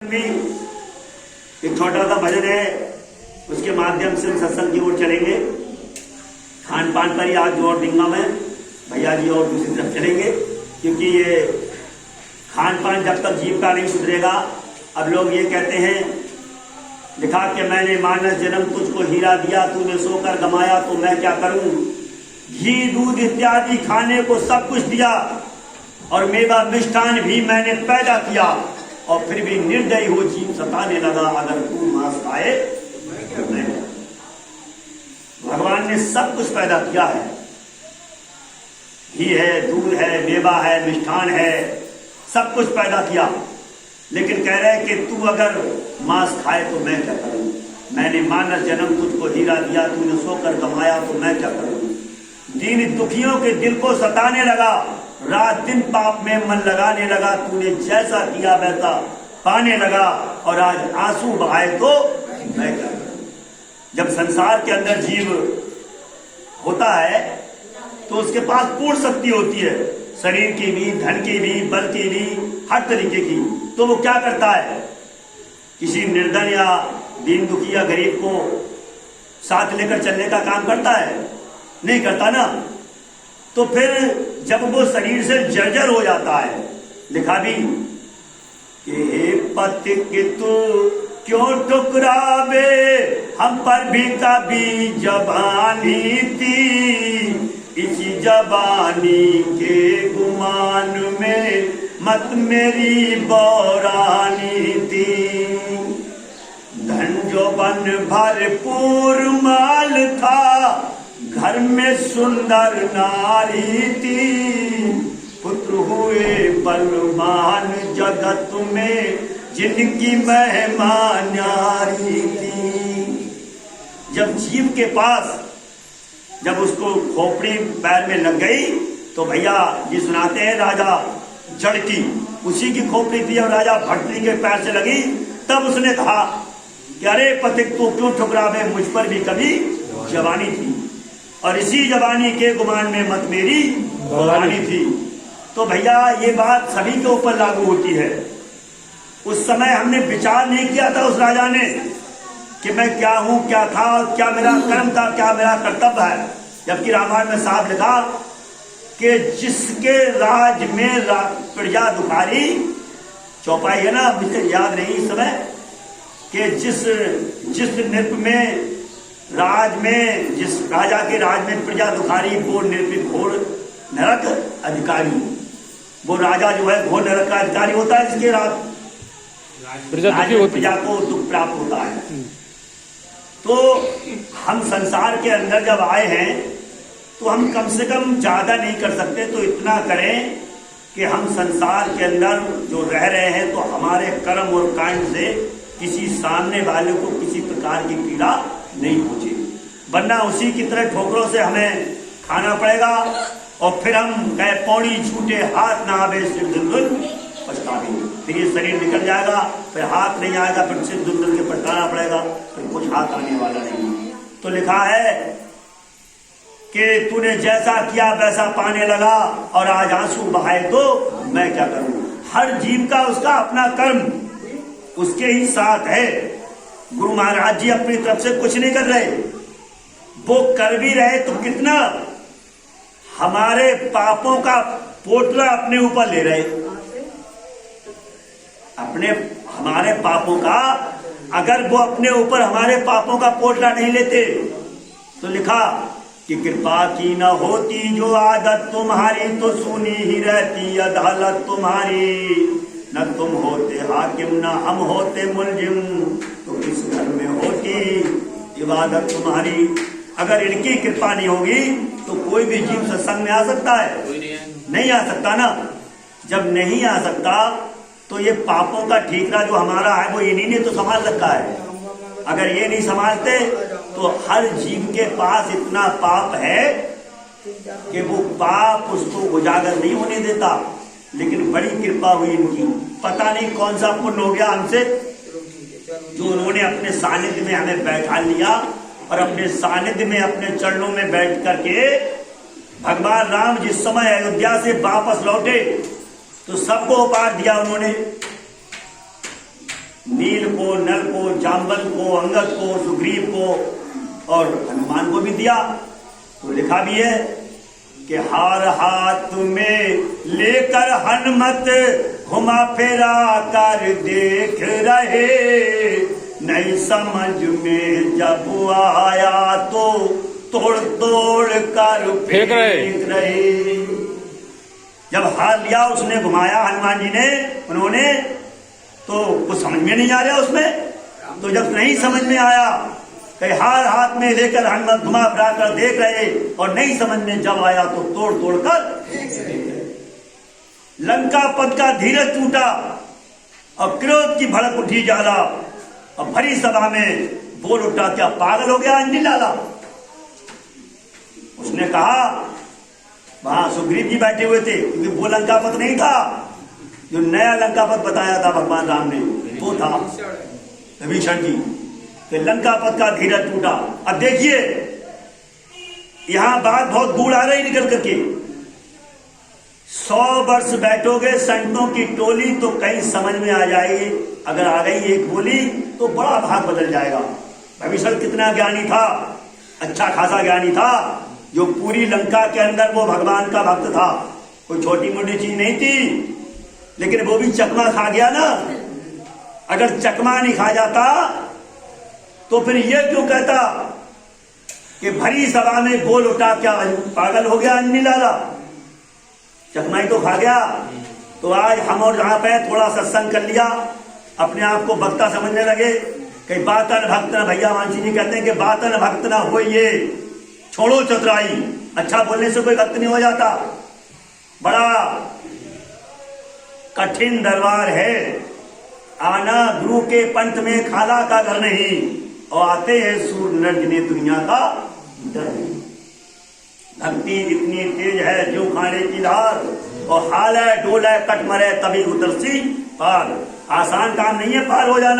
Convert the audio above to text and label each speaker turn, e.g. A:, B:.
A: भी एक छोटा सा भजन है, उसके माध्यम से हम सत्संग की ओर चलेंगे। खान पान पर ही आज जोर दूंगा मैं, भैया जी और दूसरी तरफ चलेंगे, क्योंकि ये खान पान जब तक जीव का नहीं सुधरेगा। अब लोग ये कहते हैं, लिखा कि मैंने मानस जन्म तुझको हीरा दिया, तूने सोकर गमाया तो मैं क्या करूं। घी दूध इत्यादि खाने को सब कुछ दिया और मेवा मिष्ठान भी मैंने पैदा किया, और फिर भी निर्दयी हो जीव सताने लगा। अगर तू मांस खाए तो मैं। भगवान ने सब कुछ पैदा किया है, घी है, दूध है, मेवा है, मिष्ठान है, सब कुछ पैदा किया, लेकिन कह रहे कि तू अगर मांस खाए तो मैं क्या करूं। मैंने मानस जन्म तुझको हीरा दिया, तूने सोकर कमाया तो मैं क्या करूं। दीन दुखियों के दिल को सताने लगा, रात दिन पाप में मन लगाने लगा, तूने जैसा किया वैसा पाने लगा, और आज आंसू बहाए तो मैं क्या करूं। जब संसार के अंदर जीव होता है तो उसके पास पूर्ण शक्ति होती है, शरीर की भी, धन की भी, बल की भी, हर तरीके की। तो वो क्या करता है, किसी निर्धन या दीन दुखी या गरीब को साथ लेकर चलने का काम करता है? नहीं करता ना। तो फिर जब वो शरीर से जर्जर हो जाता है, लिखा भी कि हे पति कि तू क्यों ठुकरावे, हम पर भी कभी जवानी थी, इसी जवानी के गुमान में मत मेरी बौरानी थी। धन जो बन भरपूर माल था, घर में सुंदर नारी थी, पुत्र हुए बलवान जगत में जिनकी महिमा न्यारी थी। जब जीव के पास जब उसको खोपड़ी पैर में लग गई तो भैया जी सुनाते हैं, राजा जड़ की उसी की खोपड़ी थी और राजा भटली के पैर से लगी। तब उसने कहा कि अरे पथिक तू क्यों ठुकरावे, मुझ पर भी कभी जवानी थी, और इसी जवानी के गुमान में मत मेरी बौरानी थी। तो भैया ये बात सभी के ऊपर लागू होती है। उस समय हमने विचार नहीं किया था उस राजा ने कि मैं क्या हूं, क्या था, क्या मेरा कर्म था, क्या मेरा कर्तव्य है। जबकि रामायण में साफ लिखा कि जिसके राज में प्रजा दुखारी, चौपाई है ना, मुझे याद नहीं इस समय, कि जिस नृप में राज में, जिस राजा के राज में प्रजा दुखारी, वो निर्भीक घोर नरक अधिकारी। वो राजा जो है घोर नरक का अधिकारी होता है, जिसके प्रजा को दुख प्राप्त होता है। तो हम संसार के अंदर जब आए हैं तो हम कम से कम ज्यादा नहीं कर सकते, तो इतना करें कि हम संसार के अंदर जो रह रहे हैं तो हमारे कर्म और कांड से किसी सामने वाले को किसी प्रकार की पीड़ा नहीं पहुंचे, वरना उसी की तरह ठोकरों से हमें खाना पड़ेगा। और फिर हम कहे पौड़ी छूटे हाथ ना आवे सिर धुंधुल पछतावे, फिर ये शरीर निकल जाएगा, फिर हाथ नहीं आएगा, फिर सिर धुंधुल के पछताना पड़ेगा, फिर कुछ हाथ आने वाला नहीं। तो लिखा है कि तूने जैसा किया वैसा पाने लगा, और आज आंसू बहाए तो मैं क्या करूं। हर जीव का उसका अपना कर्म उसके ही साथ है। गुरु महाराज जी अपनी तरफ से कुछ नहीं कर रहे, वो कर भी रहे तो कितना हमारे पापों का पोटला अपने ऊपर ले रहे। हमारे पापों का, अगर वो अपने ऊपर हमारे पापों का पोटला नहीं लेते तो लिखा कि कृपा की न होती जो आदत तुम्हारी, तो सुनी ही रहती अदालत तुम्हारी। न तुम होते हाकिम न हम होते मुलजिम, तो किस घर में होती इबादत तुम्हारी। अगर इनकी कृपा नहीं होगी तो कोई भी जीव सत्संग में आ सकता है? नहीं आ सकता ना। जब नहीं आ सकता तो ये पापों का ठीकरा जो हमारा है वो इन्हीं ने तो संभाल रखा है। अगर ये नहीं संभालते तो हर जीव के पास इतना पाप है कि वो पाप उसको उजागर नहीं होने देता। लेकिन बड़ी कृपा हुई इनकी, पता नहीं कौन सा पुण्य हो गया हमसे, जो उन्होंने अपने सानिध्य में हमें बैठा लिया, और अपने सानिध्य में अपने चरणों में बैठ करके भगवान राम जिस समय अयोध्या से वापस लौटे तो सबको उपहार दिया उन्होंने। नील को, नल को, जाम्बल को, अंगद को, सुग्रीव को और हनुमान को भी दिया। तो लिखा भी है कि हार हाथ में लेकर हनुमत घुमा फिरा कर देख रहे, नहीं समझ में जब आया तो तोड़ तोड़ कर फेंक रहे। जब हार लिया उसने, घुमाया हनुमान जी ने, उन्होंने, तो कुछ समझ में नहीं आ रहा उसमें। तो जब नहीं समझ में आया कि हार हाथ में लेकर हनुमत घुमा फिरा कर देख रहे, और नहीं समझ में जब आया तो तोड़ तोड़ कर लंका पद का धीरज टूटा और क्रोध की भड़क उठी जाला, और भरी सभा में बोल उठा, क्या पागल हो गया अंजलि लाला। उसने कहा, वहां सुग्रीव जी बैठे हुए थे, क्योंकि वो लंकापत नहीं था, जो नया लंकापत बताया था भगवान राम ने, वो था विभीषण जी। तो लंकापत का धीरज टूटा। अब देखिए यहां बात बहुत दूर आ रही निकल करके। 100 वर्ष बैठोगे संतों की टोली तो कहीं समझ में आ जाएगी, अगर आ गई एक बोली तो बड़ा भाग बदल जाएगा। विभीषण कितना ज्ञानी था, अच्छा खासा ज्ञानी था, जो पूरी लंका के अंदर वो भगवान का भक्त था, कोई छोटी मोटी चीज नहीं थी। लेकिन वो भी चकमा खा गया ना। अगर चकमा नहीं खा जाता तो फिर ये क्यों कहता कि भरी सभा में बोल उठा, क्या पागल हो गया अंजलि लाला। चकमा ही तो खा गया। तो आज हम और जहां पे थोड़ा सत्संग कर लिया, अपने आप को भक्ता समझने लगे कि बातन भक्त न, भैया मानसी जी कहते हैं कि बातन भक्त न हो, ये छोड़ो चतुराई। अच्छा बोलने से कोई भक्त नहीं हो जाता। बड़ा कठिन दरबार है, आना गुरु के पंथ में खाला का घर नहीं, और आते हैं सूर नर जिन्हें दुनिया का डर नहीं। भक्ति इतनी तेज है जो खाने की धार, और हाल है डोल है कट मरे तभी उतर सी पार। आसान काम नहीं है पार हो जाना।